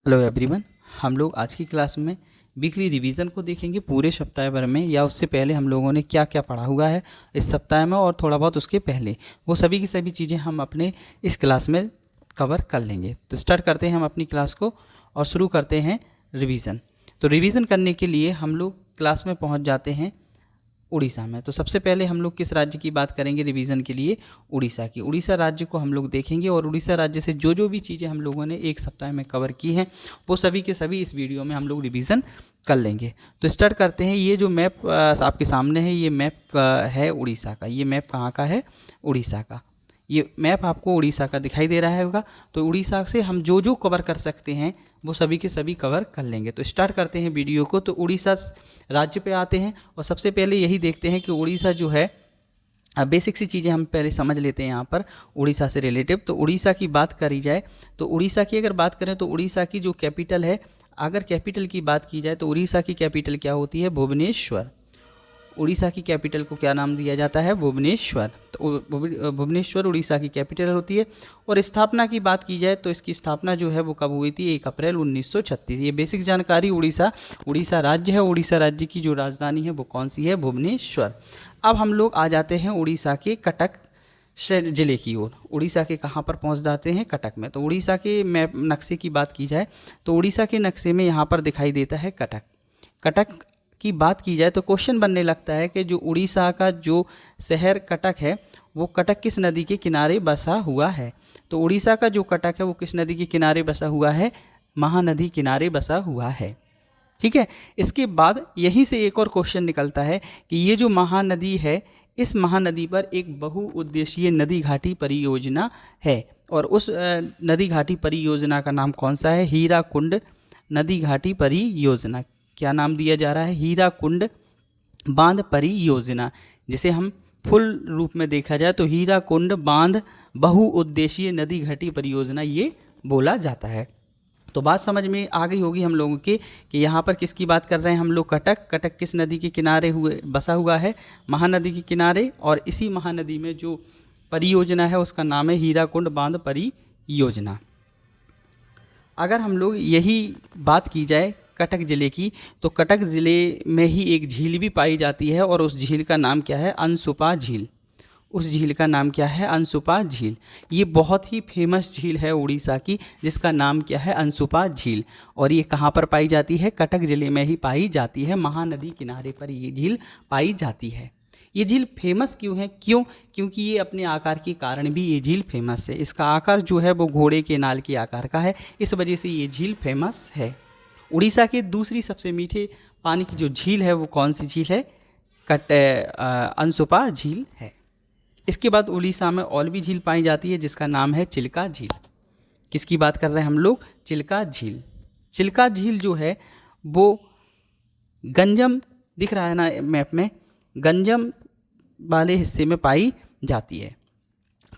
Hello everyone. हम लोग आज की क्लास में वीकली रिवीजन को देखेंगे पूरे सप्ताह भर में, या उससे पहले हम लोगों ने क्या क्या पढ़ा हुआ है इस सप्ताह में और थोड़ा बहुत उसके पहले, वो सभी की सभी चीज़ें हम अपने इस क्लास में कवर कर लेंगे। तो स्टार्ट करते हैं हम अपनी क्लास को और शुरू करते हैं रिवीजन। तो रिवीजन करने के लिए हम लोग क्लास में पहुँच जाते हैं उड़ीसा में। तो सबसे पहले हम लोग किस राज्य की बात करेंगे रिवीजन के लिए? उड़ीसा की। उड़ीसा राज्य को हम लोग देखेंगे और उड़ीसा राज्य से जो जो भी चीज़ें हम लोगों ने एक सप्ताह में कवर की हैं वो सभी के सभी इस वीडियो में हम लोग रिवीजन कर लेंगे। तो स्टार्ट करते हैं। ये जो मैप आपके सामने है, ये मैप है उड़ीसा का। ये मैप कहाँ का है? उड़ीसा का। ये मैप आपको उड़ीसा का दिखाई दे रहा होगा। तो उड़ीसा से हम जो जो कवर कर सकते हैं वो सभी के सभी कवर कर लेंगे। तो स्टार्ट करते हैं वीडियो को। तो उड़ीसा राज्य पे आते हैं और सबसे पहले यही देखते हैं कि उड़ीसा जो है, बेसिक सी चीज़ें हम पहले समझ लेते हैं यहाँ पर उड़ीसा से रिलेटिव। तो उड़ीसा की बात करी जाए तो उड़ीसा की अगर बात करें तो उड़ीसा की जो कैपिटल है, अगर कैपिटल की बात की जाए तो उड़ीसा की कैपिटल क्या होती है? भुवनेश्वर। उड़ीसा की कैपिटल को क्या नाम दिया जाता है? भुवनेश्वर। तो भुवनेश्वर उड़ीसा की कैपिटल होती है। और स्थापना की बात की जाए तो इसकी स्थापना जो है वो कब हुई थी? 1 अप्रैल 1936। ये बेसिक जानकारी उड़ीसा राज्य है। उड़ीसा राज्य की जो राजधानी है वो कौन सी है? भुवनेश्वर। अब हम लोग आ जाते हैं उड़ीसा के कटक जिले की ओर। उड़ीसा के कहाँ पर पहुँच जाते हैं? कटक में। तो उड़ीसा के मैप नक्शे की बात की जाए तो उड़ीसा के नक्शे में यहाँ पर दिखाई देता है कटक। कटक की बात की जाए तो क्वेश्चन बनने लगता है कि जो उड़ीसा का जो शहर कटक है वो कटक किस नदी के किनारे बसा हुआ है? तो उड़ीसा का जो कटक है वो किस नदी के किनारे बसा हुआ है? महानदी किनारे बसा हुआ है। ठीक है। इसके बाद यहीं से एक और क्वेश्चन निकलता है कि ये जो महानदी है, इस महानदी पर एक बहुउद्देशीय नदी घाटी परियोजना है और उस नदी घाटी परियोजना का नाम कौन सा है? हीराकुंड नदी घाटी परियोजना। क्या नाम दिया जा रहा है? हीराकुंड बांध परियोजना, जिसे हम फुल रूप में देखा जाए तो हीराकुंड बांध बहुउद्देशीय नदी घाटी परियोजना ये बोला जाता है। तो बात समझ में आ गई होगी हम लोगों की कि यहाँ पर किसकी बात कर रहे हैं हम लोग? कटक। कटक किस नदी के किनारे बसा हुआ है? महानदी के किनारे। और इसी महानदी में जो परियोजना है उसका नाम है हीराकुंड बांध परियोजना। अगर हम लोग यही बात की जाए कटक ज़िले की तो कटक ज़िले में ही एक झील भी पाई जाती है और उस झील का नाम क्या है? अनसुपा झील। उस झील का नाम क्या है? अनसुपा झील। ये बहुत ही फेमस झील है उड़ीसा की, जिसका नाम क्या है? अनसुपा झील। और ये कहाँ पर पाई जाती है? कटक ज़िले में ही पाई जाती है। महानदी किनारे पर ये झील पाई जाती है। ये झील फेमस क्यों है? क्योंकि ये अपने आकार के कारण भी ये झील फेमस है। इसका आकार जो है वो घोड़े के नाल के आकार का है, इस वजह से ये झील फेमस है। उड़ीसा के दूसरी सबसे मीठे पानी की जो झील है वो कौन सी झील है? अनसुपा झील है। इसके बाद उड़ीसा में और भी झील पाई जाती है जिसका नाम है चिल्का झील। किसकी बात कर रहे हैं हम लोग? चिल्का झील। चिल्का झील जो है वो गंजम, दिख रहा है ना मैप में, गंजम वाले हिस्से में पाई जाती है।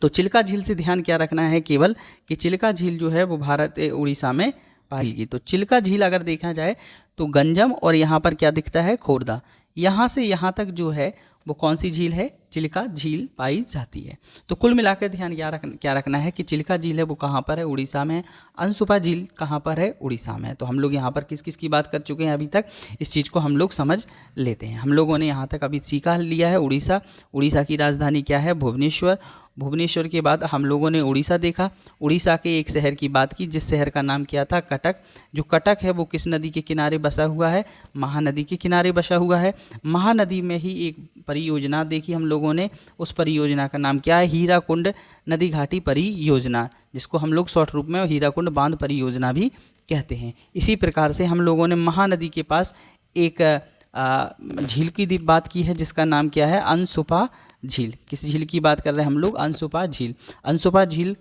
तो चिल्का झील से ध्यान क्या रखना है केवल कि चिल्का झील जो है वो भारत उड़ीसा में पाई गई। तो चिल्का झील अगर देखा जाए तो गंजम और यहाँ पर क्या दिखता है? खोर्दा। यहाँ से यहाँ तक जो है वो कौन सी झील है? चिल्का झील पाई जाती है। तो कुल मिलाकर ध्यान क्या रखना है कि चिल्का झील है वो कहाँ पर है? उड़ीसा में। अनसुपा झील कहाँ पर है? उड़ीसा में। तो हम लोग यहाँ पर किस किस की बात कर चुके हैं अभी तक, इस चीज़ को हम लोग समझ लेते हैं। हम लोगों ने यहाँ तक अभी सीखा लिया है उड़ीसा। उड़ीसा की राजधानी क्या है? भुवनेश्वर। भुवनेश्वर के बाद हम लोगों ने उड़ीसा देखा। उड़ीसा के एक शहर की बात की जिस शहर का नाम क्या था? कटक। जो कटक है वो किस नदी के किनारे बसा हुआ है? महानदी के किनारे बसा हुआ है। महानदी में ही एक परियोजना देखी हम लोगों ने, उस परियोजना का नाम क्या है? हीराकुंड नदी घाटी परियोजना, जिसको हम लोग शॉर्ट रूप में हीराकुंड बांध परियोजना भी कहते हैं। इसी प्रकार से हम लोगों ने महानदी के पास एक झील की बात की है जिसका नाम क्या है? अनसुपा झील। किस झील की बात कर रहे हैं हम लोग? अनसुपा झील। अनसुपा झील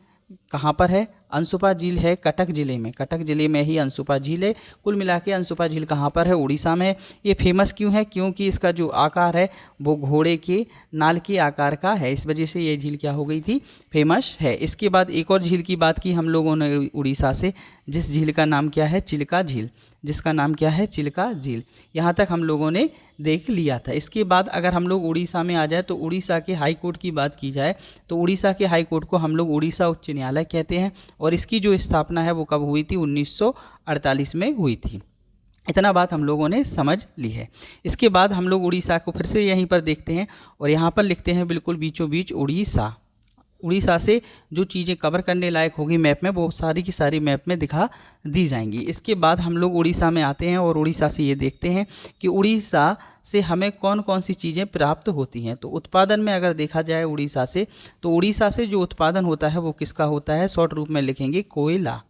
कहाँ पर है? अनसुपा झील है कटक ज़िले में। कटक ज़िले में ही अनसुपा झील है। कुल मिला के अनसुपा झील कहाँ पर है? उड़ीसा में। ये फेमस क्यों है? क्योंकि इसका जो आकार है वो घोड़े के नाल के आकार का है, इस वजह से ये झील क्या हो गई थी? फेमस है। इसके बाद एक और झील की बात की हम लोगों ने उड़ीसा से, जिस झील का नाम क्या है? चिल्का झील। जिसका नाम क्या है? चिल्का झील। यहाँ तक हम लोगों ने देख लिया था। इसके बाद अगर हम लोग उड़ीसा में आ जाए तो उड़ीसा के हाई कोर्ट की बात की जाए तो उड़ीसा के हाई कोर्ट को हम लोग उड़ीसा उच्च न्यायालय कहते हैं और इसकी जो स्थापना है वो कब हुई थी, 1948 में हुई थी। इतना बात हम लोगों ने समझ ली है। इसके बाद हम लोग उड़ीसा को फिर से यहीं पर देखते हैं और यहाँ पर लिखते हैं बिल्कुल बीचों बीच उड़ीसा। उड़ीसा से जो चीज़ें कवर करने लायक होगी मैप में, वो सारी की सारी मैप में दिखा दी जाएंगी। इसके बाद हम लोग उड़ीसा में आते हैं और उड़ीसा से ये देखते हैं कि उड़ीसा से हमें कौन कौन सी चीज़ें प्राप्त होती हैं। तो उत्पादन में अगर देखा जाए उड़ीसा से, तो उड़ीसा से जो उत्पादन होता है वो किसका होता है, शॉर्ट रूप में लिखेंगे कोयला।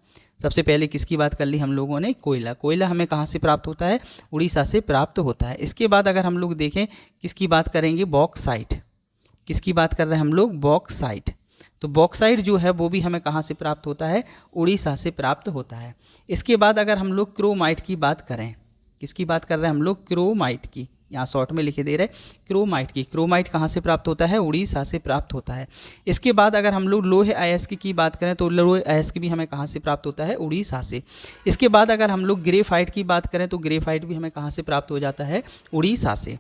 सबसे पहले किसकी बात कर ली हम लोगों ने, कोयला। कोयला हमें कहाँ से प्राप्त होता है, उड़ीसा से प्राप्त होता है। इसके बाद अगर हम लोग देखें किसकी बात करेंगे, बॉक्साइट। किसकी बात कर रहे हैं हम लोग, बॉक्साइट। तो बॉक्साइट जो है वो भी हमें कहाँ से प्राप्त होता है, उड़ीसा से प्राप्त होता है। इसके बाद अगर हम लोग क्रोमाइट की बात करें, किसकी बात कर रहे हैं हम लोग, क्रोमाइट की। यहाँ शॉर्ट में लिखे दे रहे क्रोमाइट की। क्रोमाइट कहाँ से प्राप्त होता है, उड़ीसा से प्राप्त होता है। इसके बाद अगर हम लोग लोहे अयस्क की बात करें तो लोहे अयस्क भी हमें कहाँ से प्राप्त होता है, उड़ीसा से। इसके बाद अगर हम लोग ग्रेफाइट की बात करें तो ग्रेफाइट भी हमें कहाँ से प्राप्त हो जाता है, उड़ीसा से।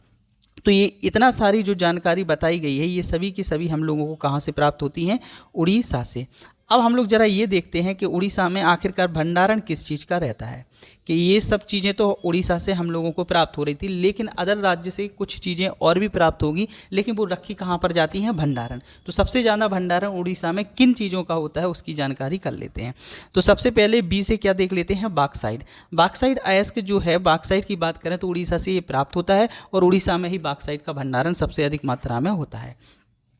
तो ये इतना सारी जो जानकारी बताई गई है ये सभी की सभी हम लोगों को कहाँ से प्राप्त होती हैं, उड़ीसा से। अब हम लोग ज़रा ये देखते हैं कि उड़ीसा में आखिरकार भंडारण किस चीज़ का रहता है, कि ये सब चीज़ें तो उड़ीसा से हम लोगों को प्राप्त हो रही थी, लेकिन अदर राज्य से कुछ चीज़ें और भी प्राप्त होगी, लेकिन वो रखी कहाँ पर जाती हैं, भंडारण। तो सबसे ज़्यादा भंडारण उड़ीसा में किन चीज़ों का होता है उसकी जानकारी कर लेते हैं। तो सबसे पहले बी से क्या देख लेते हैं, बॉक्साइट। बॉक्साइट अयस्क जो है, बॉक्साइट की बात करें तो उड़ीसा से ये प्राप्त होता है और उड़ीसा में ही बॉक्साइट का भंडारण सबसे अधिक मात्रा में होता है।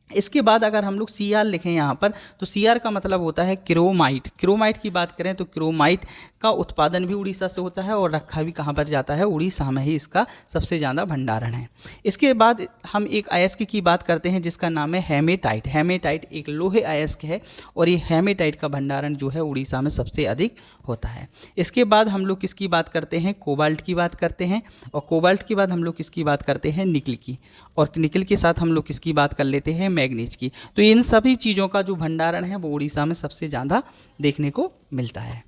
इसके बाद अगर हम लोग सी आर लिखें यहाँ पर, तो सी आर का मतलब होता है क्रोमाइट। क्रोमाइट की बात करें तो क्रोमाइट का उत्पादन भी उड़ीसा से होता है और रखा भी कहाँ पर जाता है, उड़ीसा में ही इसका सबसे ज़्यादा भंडारण है। इसके बाद हम एक अयस्क की बात करते हैं जिसका नाम है हेमेटाइट। हेमेटाइट एक लोहे अयस्क है और ये हेमेटाइट का भंडारण जो है उड़ीसा में सबसे अधिक होता है। इसके बाद हम लोग किसकी बात करते हैं, कोबाल्ट की बात करते हैं, और कोबाल्ट के बाद हम लोग किसकी बात करते हैं, निकल की, और निकल के साथ हम लोग किसकी बात कर लेते हैं, मैग्नीज की। तो इन सभी चीज़ों का जो भंडारण है वो उड़ीसा में सबसे ज़्यादा देखने को मिलता है।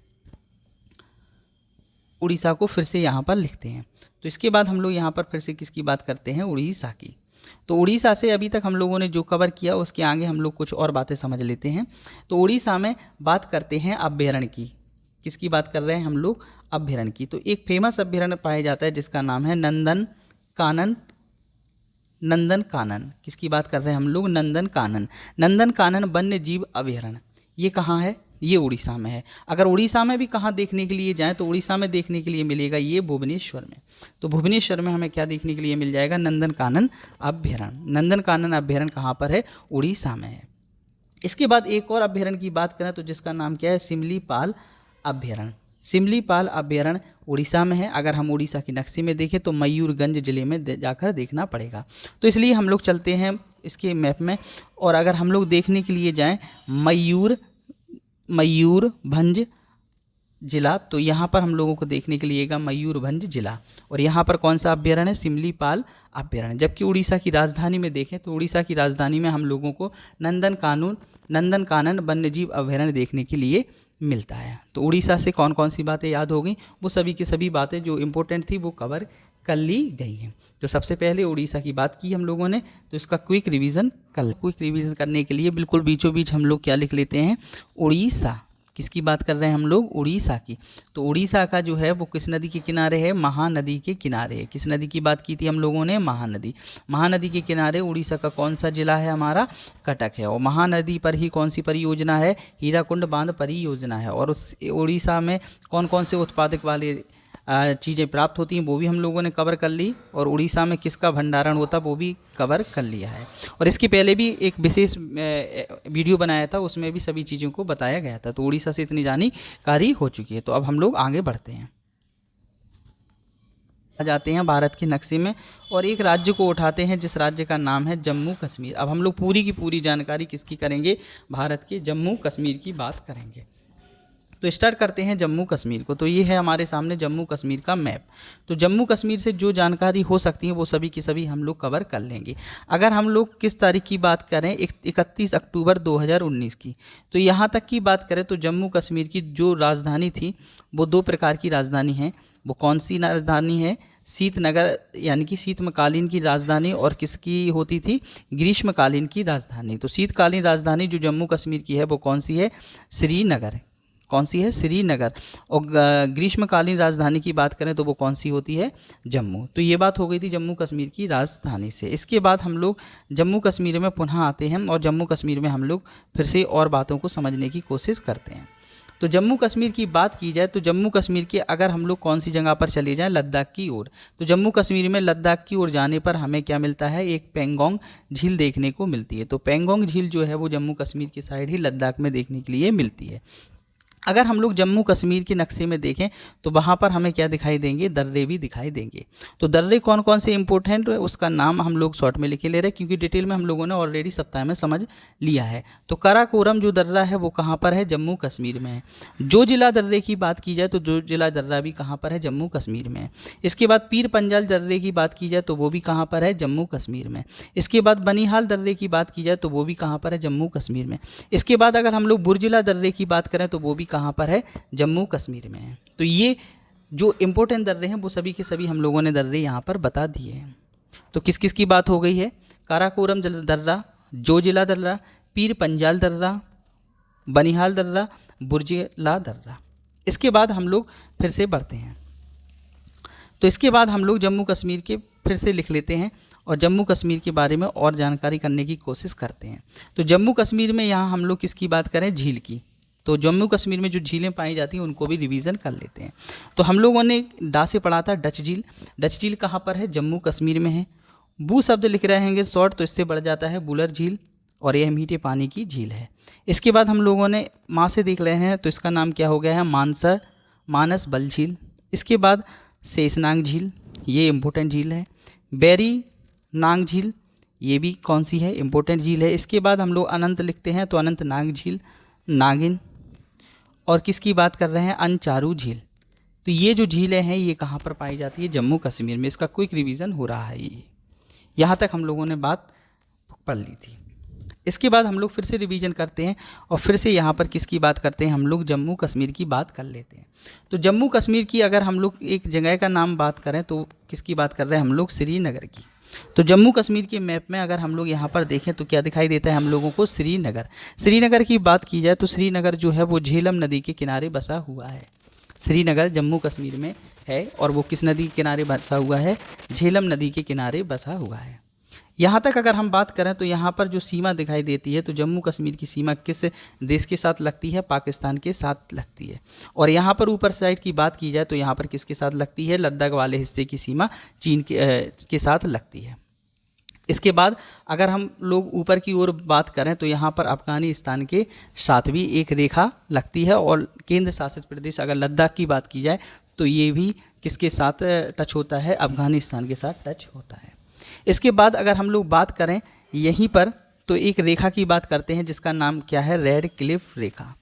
उड़ीसा को फिर से यहाँ पर लिखते हैं। तो इसके बाद हम लोग यहाँ पर फिर से किसकी बात करते हैं, उड़ीसा की। तो उड़ीसा से अभी तक हम लोगों ने जो कवर किया उसके आगे हम लोग कुछ और बातें समझ लेते हैं। तो उड़ीसा में बात करते हैं अभ्यारण्य की। किसकी बात कर रहे हैं हम लोग, अभ्यारण्य की। तो एक फेमस अभ्यारण्य पाया जाता है जिसका नाम है नंदन कानन। नंदन कानन किसकी बात कर रहे हैं हम लोग, नंदन कानन। नंदन कानन वन्य जीव अभ्यारण्य ये कहाँ है, ये उड़ीसा में है। अगर उड़ीसा में भी कहाँ देखने के लिए जाएं तो उड़ीसा में देखने के लिए मिलेगा ये भुवनेश्वर में। तो भुवनेश्वर में हमें क्या देखने के लिए मिल जाएगा, नंदन कानन अभ्यारण्य। नंदन कानन अभ्यारण्य कहाँ पर है, उड़ीसा में है। इसके बाद एक और अभ्यारण्य की बात करें तो जिसका नाम क्या है, सिमलीपाल अभ्यारण्य। सिमलीपाल अभ्यारण्य उड़ीसा में है। अगर हम उड़ीसा की नक्शे में देखें तो मयूरगंज जिले में जाकर देखना पड़ेगा। तो इसलिए हम लोग चलते हैं इसके मैप में, और अगर हम लोग देखने के लिए जाएं मयूरभंज जिला, तो यहाँ पर हम लोगों को देखने के लिए मयूरभंज जिला, और यहाँ पर कौन सा अभ्यारण्य है, सिमलीपाल अभ्यारण्य। जबकि उड़ीसा की राजधानी में देखें तो उड़ीसा की राजधानी में हम लोगों को नंदन कानन वन्यजीव अभ्यारण्य देखने के लिए मिलता है। तो उड़ीसा से कौन कौन सी बातें याद हो गई, वो सभी की सभी बातें जो इम्पोर्टेंट थी वो कवर कर ली गई हैं। तो सबसे पहले उड़ीसा की बात की हम लोगों ने, तो इसका क्विक रिवीजन करने के लिए बिल्कुल बीचों बीच हम लोग क्या लिख लेते हैं, उड़ीसा। किसकी बात कर रहे हैं हम लोग, उड़ीसा की। तो उड़ीसा का जो है वो किस नदी के किनारे है, महानदी के किनारे है। किस नदी की बात की थी हम लोगों ने, महानदी। महानदी के किनारे उड़ीसा का कौन सा जिला है हमारा, कटक है। और महानदी पर ही कौन सी परियोजना है, हीराकुंड बांध परियोजना है। और उस उड़ीसा में कौन कौन से उत्पादक वाले चीज़ें प्राप्त होती हैं वो भी हम लोगों ने कवर कर ली, और उड़ीसा में किसका भंडारण होता वो भी कवर कर लिया है। और इसके पहले भी एक विशेष वीडियो बनाया था, उसमें भी सभी चीज़ों को बताया गया था। तो उड़ीसा से इतनी जानकारी हो चुकी है। तो अब हम लोग आगे बढ़ते हैं, आ जाते हैं भारत के नक्शे में, और एक राज्य को उठाते हैं जिस राज्य का नाम है जम्मू कश्मीर। अब हम लोग पूरी की पूरी जानकारी किसकी करेंगे, भारत के जम्मू कश्मीर की बात करेंगे। तो स्टार्ट करते हैं जम्मू कश्मीर को। तो ये है हमारे सामने जम्मू कश्मीर का मैप। तो जम्मू कश्मीर से जो जानकारी हो सकती है वो सभी की सभी हम लोग कवर कर लेंगे। अगर हम लोग किस तारीख की बात करें, 31 अक्टूबर 2019 की, तो यहाँ तक की बात करें तो जम्मू कश्मीर की जो राजधानी थी वो दो प्रकार की राजधानी है। वो कौन सी राजधानी है, शीतनगर यानी कि शीतकालीन की राजधानी, और किसकी होती थी, ग्रीष्मकालीन की राजधानी। तो शीतकालीन राजधानी जो जम्मू कश्मीर की है वो कौन सी है, श्रीनगर। कौन सी है, श्रीनगर। और ग्रीष्मकालीन राजधानी की बात करें तो वो कौन सी होती है, जम्मू। तो ये बात हो गई थी जम्मू कश्मीर की राजधानी से। इसके बाद हम लोग जम्मू कश्मीर में पुनः आते हैं और जम्मू कश्मीर में हम लोग फिर से और बातों को समझने की कोशिश करते हैं। तो जम्मू कश्मीर की बात की जाए तो जम्मू कश्मीर के अगर हम लोग कौन सी जगह पर चले जाएं, लद्दाख की ओर, तो जम्मू कश्मीर में लद्दाख की ओर जाने पर हमें क्या मिलता है, एक पेंगोंग झील देखने को मिलती है। तो पेंगोंग झील जो है वो जम्मू कश्मीर की साइड ही लद्दाख में देखने के लिए मिलती है। अगर हम लोग जम्मू कश्मीर के नक्शे में देखें तो वहाँ पर हमें क्या दिखाई देंगे, दर्रे भी दिखाई देंगे। तो दर्रे कौन कौन से इंपॉर्टेंट है उसका नाम हम लोग शॉर्ट में लिखे ले रहे हैं, क्योंकि डिटेल में हम लोगों ने ऑलरेडी सप्ताह में समझ लिया है। तो काराकोरम जो दर्रा है वो कहाँ पर है, जम्मू कश्मीर में है। जो जिला दर्रे की बात की जाए तो जो जिला दर्रा भी कहाँ पर है, जम्मू कश्मीर में है। इसके बाद पीर पंजाल दर्रे की बात की जाए तो वो भी कहाँ पर है, जम्मू कश्मीर में। इसके बाद बनिहाल दर्रे की बात की जाए तो वो भी कहाँ पर है, जम्मू कश्मीर में। इसके बाद अगर हम लोग बुर्जिला दर्रे की बात करें तो वो भी कहाँ पर है, जम्मू कश्मीर में है। तो ये जो इंपॉर्टेंट दर्रे हैं वो सभी के सभी हम लोगों ने दर्रे यहाँ पर बता दिए हैं। तो किस किस की बात हो गई है, काराकोरम दर्रा, जोजिला दर्रा, पीर पंजाल दर्रा, बनिहाल दर्रा, बुर्जिला दर्रा। इसके बाद हम लोग फिर से बढ़ते हैं। तो इसके बाद हम लोग जम्मू कश्मीर के फिर से लिख लेते हैं और जम्मू कश्मीर के बारे में और जानकारी करने की कोशिश करते हैं। तो जम्मू कश्मीर में यहाँ हम लोग किसकी बात करें, झील की। तो जम्मू कश्मीर में जो झीलें पाई जाती हैं उनको भी रिवीजन कर लेते हैं। तो हम लोगों ने डा से पढ़ा था डच झील। डच झील कहाँ पर है, जम्मू कश्मीर में है। बू शब्द लिख रहे हैं शॉर्ट तो इससे बढ़ जाता है बुलर झील, और यह मीठे पानी की झील है। इसके बाद हम लोगों ने माँ से देख रहे हैं तो इसका नाम क्या हो गया है, मानस बल झील। इसके बाद शेषनाग झील, ये इम्पोर्टेंट झील है। बैरी नाग झील, ये भी कौन सी है, इम्पोर्टेंट झील है। इसके बाद हम लोग अनंत लिखते हैं तो अनंतनाग झील, नागिन। और किसकी बात कर रहे हैं, अनचारू झील। तो ये जो झीलें हैं ये कहाँ पर पाई जाती है, जम्मू कश्मीर में। इसका क्विक रिवीजन हो रहा है। ये यहाँ तक हम लोगों ने बात पढ़ ली थी। इसके बाद हम लोग फिर से रिवीजन करते हैं और फिर से यहाँ पर किसकी बात करते हैं, हम लोग जम्मू कश्मीर की बात कर लेते हैं। तो जम्मू कश्मीर की अगर हम लोग एक जगह का नाम बात करें तो किसकी बात कर रहे हैं, हम लोग श्रीनगर की। तो जम्मू कश्मीर के मैप में अगर हम लोग यहाँ पर देखें तो क्या दिखाई देता है हम लोगों को, श्रीनगर। श्रीनगर की बात की जाए तो श्रीनगर जो है वो झेलम नदी के किनारे बसा हुआ है। श्रीनगर जम्मू कश्मीर में है और वो किस नदी के किनारे बसा हुआ है, झेलम नदी के किनारे बसा हुआ है। यहाँ तक अगर हम बात करें तो यहाँ पर जो सीमा दिखाई देती है तो जम्मू कश्मीर की सीमा किस देश के साथ लगती है, पाकिस्तान के साथ लगती है। और यहाँ पर ऊपर साइड की बात की जाए तो यहाँ पर किसके साथ लगती है, लद्दाख वाले हिस्से की सीमा चीन के साथ लगती है। इसके बाद अगर हम लोग ऊपर की ओर बात करें तो यहाँ पर अफगानिस्तान के साथ भी एक रेखा लगती है। और केंद्र शासित प्रदेश अगर लद्दाख की बात की जाए तो ये भी किसके साथ टच होता है, अफगानिस्तान के साथ टच होता है। इसके बाद अगर हम लोग बात करें यहीं पर तो एक रेखा की बात करते हैं जिसका नाम क्या है, रेड क्लिफ रेखा।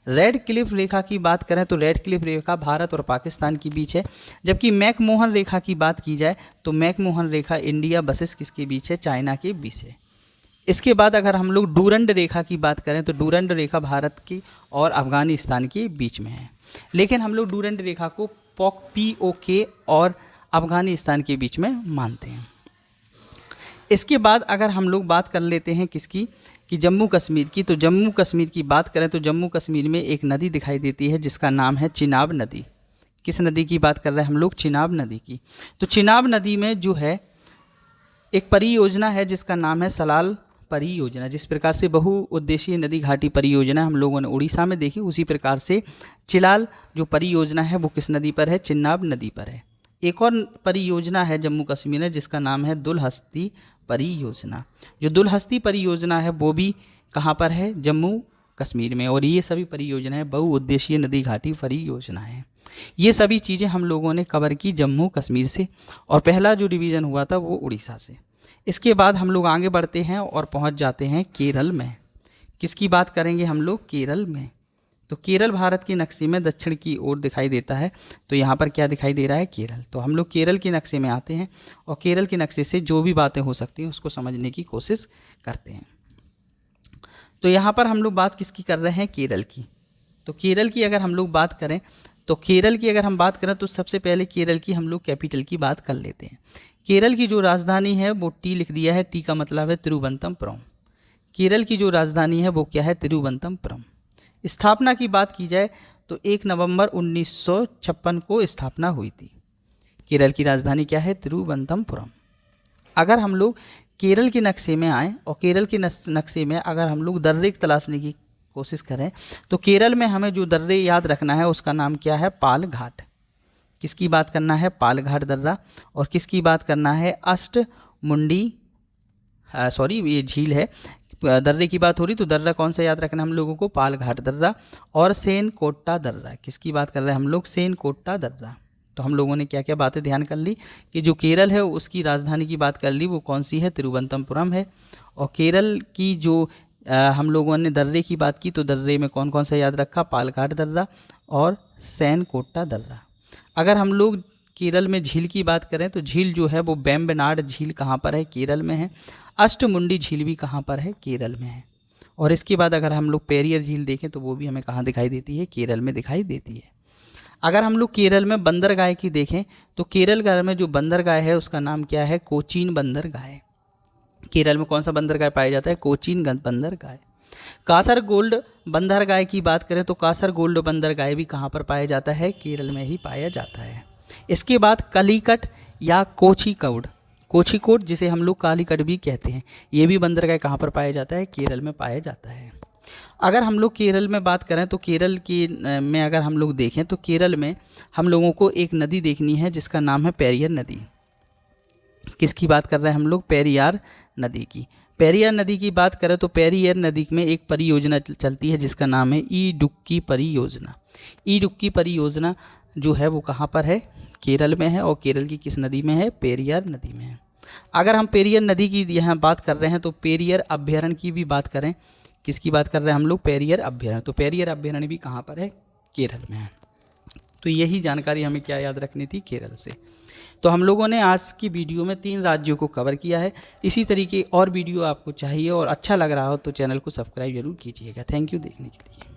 रेड क्लिफ रेखा की बात करें तो रेड क्लिफ रेखा भारत और पाकिस्तान के बीच है। जबकि मैकमोहन रेखा की बात की जाए तो मैकमोहन रेखा इंडिया वर्सेस किसके बीच है, चाइना के बीच है। इसके बाद अगर हम लोग डूरंड रेखा की बात करें तो डूरंड रेखा भारत की और अफगानिस्तान के बीच में है। लेकिन हम लोग डूरंड रेखा को POK और अफगानिस्तान के बीच में मानते हैं। इसके बाद अगर हम लोग बात कर लेते हैं किसकी, कि जम्मू कश्मीर की। तो जम्मू कश्मीर की बात करें तो जम्मू कश्मीर में एक नदी दिखाई देती है जिसका नाम है चिनाब नदी। किस नदी की बात कर रहे हैं हम लोग, चिनाब नदी की। तो चिनाब नदी में जो है एक परियोजना है जिसका नाम है सलाल परियोजना। जिस प्रकार से बहुउद्देशीय नदी घाटी परियोजना हम लोगों ने उड़ीसा में देखी, उसी प्रकार से चिलाल जो परियोजना है वो किस नदी पर है, चिनाब नदी पर है। एक और परियोजना है जम्मू कश्मीर में जिसका नाम है दुलहस्ती परियोजना। जो दुलहस्ती परियोजना है वो भी कहाँ पर है, जम्मू कश्मीर में। और ये सभी परियोजनाएं बहुउद्देशीय नदी घाटी परियोजना है। ये सभी चीज़ें हम लोगों ने कवर की जम्मू कश्मीर से, और पहला जो डिवीज़न हुआ था वो उड़ीसा से। इसके बाद हम लोग आगे बढ़ते हैं और पहुंच जाते हैं केरल में। किसकी बात करेंगे हम लोग, केरल में। तो केरल भारत के नक्शे में दक्षिण की ओर दिखाई देता है। तो यहाँ पर क्या दिखाई दे रहा है, केरल। तो हम लोग केरल के नक्शे में आते हैं और केरल के नक्शे से जो भी बातें हो सकती हैं उसको समझने की कोशिश करते हैं। तो यहाँ पर हम लोग बात किसकी कर रहे हैं, केरल की। तो केरल की अगर हम लोग बात करें तो केरल की अगर हम बात करें तो सबसे पहले केरल की हम लोग कैपिटल की बात कर लेते हैं। केरल की जो राजधानी है वो टी लिख दिया है, टी का मतलब है तिरुवनंतपुरम। केरल की जो राजधानी है वो क्या है, तिरुवनंतपुरम। स्थापना की बात की जाए तो 1 नवंबर 1956 को स्थापना हुई थी। केरल की राजधानी क्या है? तिरुवनंतपुरम। अगर हम लोग केरल के नक्शे में आएँ और केरल के नक्शे में अगर हम लोग दर्रे तलाशने की कोशिश करें तो केरल में हमें जो दर्रे याद रखना है उसका नाम क्या है? पाल घाट। किसकी बात करना है? पाल घाट दर्रा। और किसकी बात करना है? अष्टमुंडी, सॉरी ये झील है, दर्रे की बात हो रही तो दर्रा कौन सा याद रखना हम लोगों को? पाल घाट दर्रा। और सेनकोट्टा दर्रा। किसकी बात कर रहे हैं हम लोग? सेनकोट्टा दर्रा। तो हम लोगों ने क्या क्या बातें ध्यान कर ली कि जो केरल है उसकी राजधानी की बात कर ली, वो कौन सी है? तिरुवनंतपुरम है। और केरल की जो हम लोगों ने दर्रे की बात की तो दर्रे में कौन कौन सा याद रखा? पालघाट दर्रा और सेनकोट्टा दर्रा। अगर हम लोग केरल में झील की बात करें तो झील जो है वो वेम्बनाड झील कहाँ पर है? केरल में है। अष्टमुंडी झील भी कहाँ पर है? केरल में है। और इसके बाद अगर हम लोग पेरियर झील देखें तो वो भी हमें कहाँ दिखाई देती है? केरल में दिखाई देती है। अगर हम लोग केरल में बंदरगाह की देखें तो केरल में जो बंदरगाह है उसका नाम क्या है? कोचीन बंदरगाह। केरल में कौन सा बंदरगाह पाया जाता है? कोचीन बंदरगाह। कासरगोल्ड बंदरगाह की बात करें तो कासरगोल्ड बंदरगाह भी कहाँ पर पाया जाता है? केरल में ही पाया जाता है। इसके बाद कलिकट या कोझिकोड जिसे हम लोग कालीकट भी कहते हैं, ये भी बंदरगाह कहाँ पर पाया जाता है? केरल में पाया जाता है। अगर हम लोग केरल में बात करें तो केरल की में अगर हम लोग देखें तो केरल में हम लोगों को एक नदी देखनी है जिसका नाम है पेरियर नदी। किसकी बात कर रहे हैं हम लोग? पेरियार नदी की। पेरियार नदी की बात करें तो पेरियार नदी में एक परियोजना चलती है जिसका नाम है इडुक्की परियोजना। इडुक्की परियोजना जो है वो कहाँ पर है? केरल में है। और केरल की किस नदी में है? पेरियार नदी में है। अगर हम पेरियार नदी की यहाँ बात कर रहे हैं तो पेरियार अभ्यारण्य की भी बात करें, किसकी बात कर रहे हैं हम लोग? पेरियार अभ्यारण्य। तो पेरियार अभ्यारण्य भी कहाँ पर है? केरल में है। तो यही जानकारी हमें क्या याद रखनी थी? केरल से। तो हम लोगों ने आज की वीडियो में 3 राज्यों को कवर किया है। इसी तरीके और वीडियो आपको चाहिए और अच्छा लग रहा हो तो चैनल को सब्सक्राइब जरूर कीजिएगा। थैंक यू देखने के लिए।